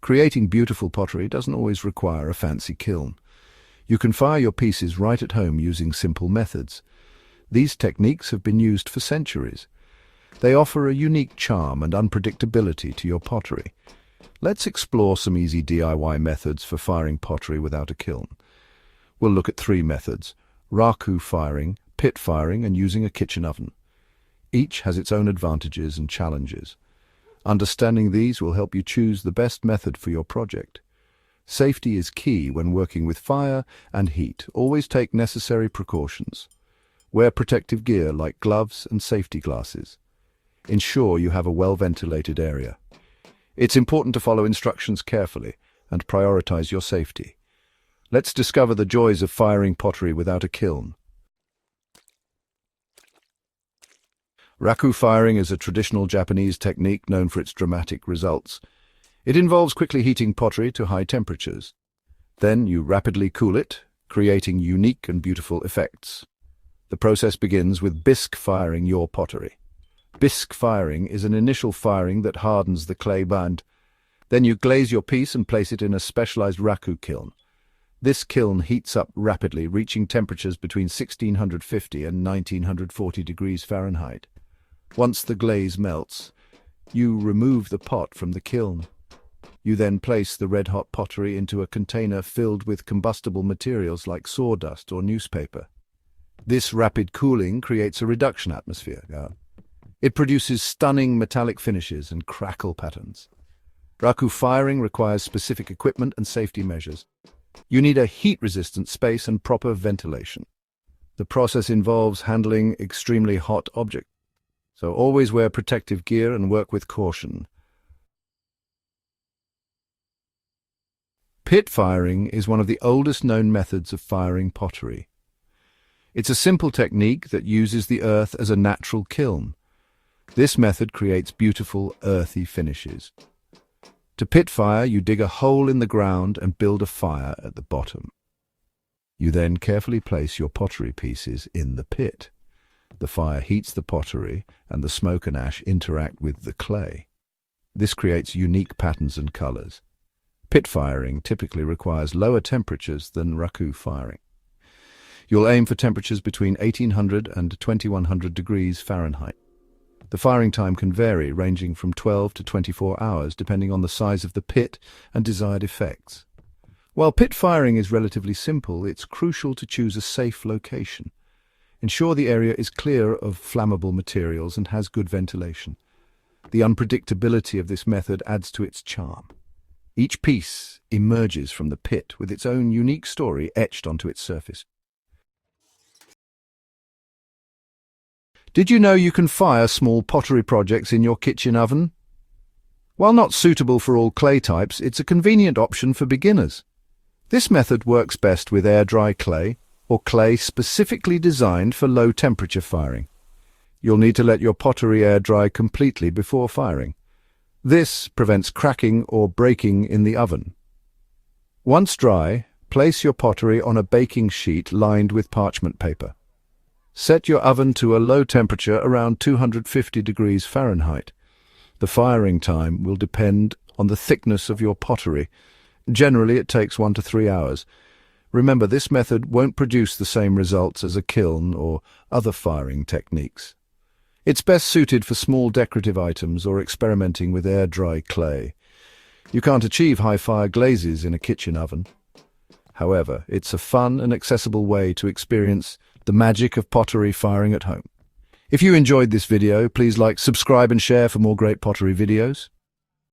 Creating beautiful pottery doesn't always require a fancy kiln. You can fire your pieces right at home using simple methods. These techniques have been used for centuries. They offer a unique charm and unpredictability to your pottery. Let's explore some easy DIY methods for firing pottery without a kiln. We'll look at 3 methods: raku firing, pit firing, and using a kitchen oven. Each has its own advantages and challenges. Understanding these will help you choose the best method for your project. Safety is key when working with fire and heat. Always take necessary precautions. Wear protective gear like gloves and safety glasses. Ensure you have a well-ventilated area. It's important to follow instructions carefully and prioritize your safety. Let's discover the joys of firing pottery without a kiln. Raku firing is a traditional Japanese technique known for its dramatic results. It involves quickly heating pottery to high temperatures. Then you rapidly cool it, creating unique and beautiful effects. The process begins with bisque firing your pottery. Bisque firing is an initial firing that hardens the clay band. Then you glaze your piece and place it in a specialized raku kiln. This kiln heats up rapidly, reaching temperatures between 1650 and 1940 degrees Fahrenheit. Once the glaze melts, you remove the pot from the kiln. You then place the red-hot pottery into a container filled with combustible materials like sawdust or newspaper. This rapid cooling creates a reduction atmosphere. It produces stunning metallic finishes and crackle patterns. Raku firing requires specific equipment and safety measures. You need a heat-resistant space and proper ventilation. The process involves handling extremely hot objects, so always wear protective gear and work with caution. Pit firing is one of the oldest known methods of firing pottery. It's a simple technique that uses the earth as a natural kiln. This method creates beautiful, earthy finishes. To pit fire, you dig a hole in the ground and build a fire at the bottom. You then carefully place your pottery pieces in the pit. The fire heats the pottery, and the smoke and ash interact with the clay. This creates unique patterns and colors. Pit firing typically requires lower temperatures than raku firing. You'll aim for temperatures between 1800 and 2100 degrees Fahrenheit. The firing time can vary, ranging from 12 to 24 hours, depending on the size of the pit and desired effects. While pit firing is relatively simple, it's crucial to choose a safe location. Ensure the area is clear of flammable materials and has good ventilation. The unpredictability of this method adds to its charm. Each piece emerges from the pit with its own unique story etched onto its surface. Did you know you can fire small pottery projects in your kitchen oven? While not suitable for all clay types, it's a convenient option for beginners. This method works best with air-dry clay or clay specifically designed for low-temperature firing. You'll need to let your pottery air-dry completely before firing. This prevents cracking or breaking in the oven. Once dry, place your pottery on a baking sheet lined with parchment paper. Set your oven to a low temperature around 250 degrees Fahrenheit. The firing time will depend on the thickness of your pottery. Generally, it takes 1 to 3 hours. Remember, this method won't produce the same results as a kiln or other firing techniques. It's best suited for small decorative items or experimenting with air-dry clay. You can't achieve high fire glazes in a kitchen oven. However, it's a fun and accessible way to experience the magic of pottery firing at home. If you enjoyed this video, please like, subscribe and share for more great pottery videos.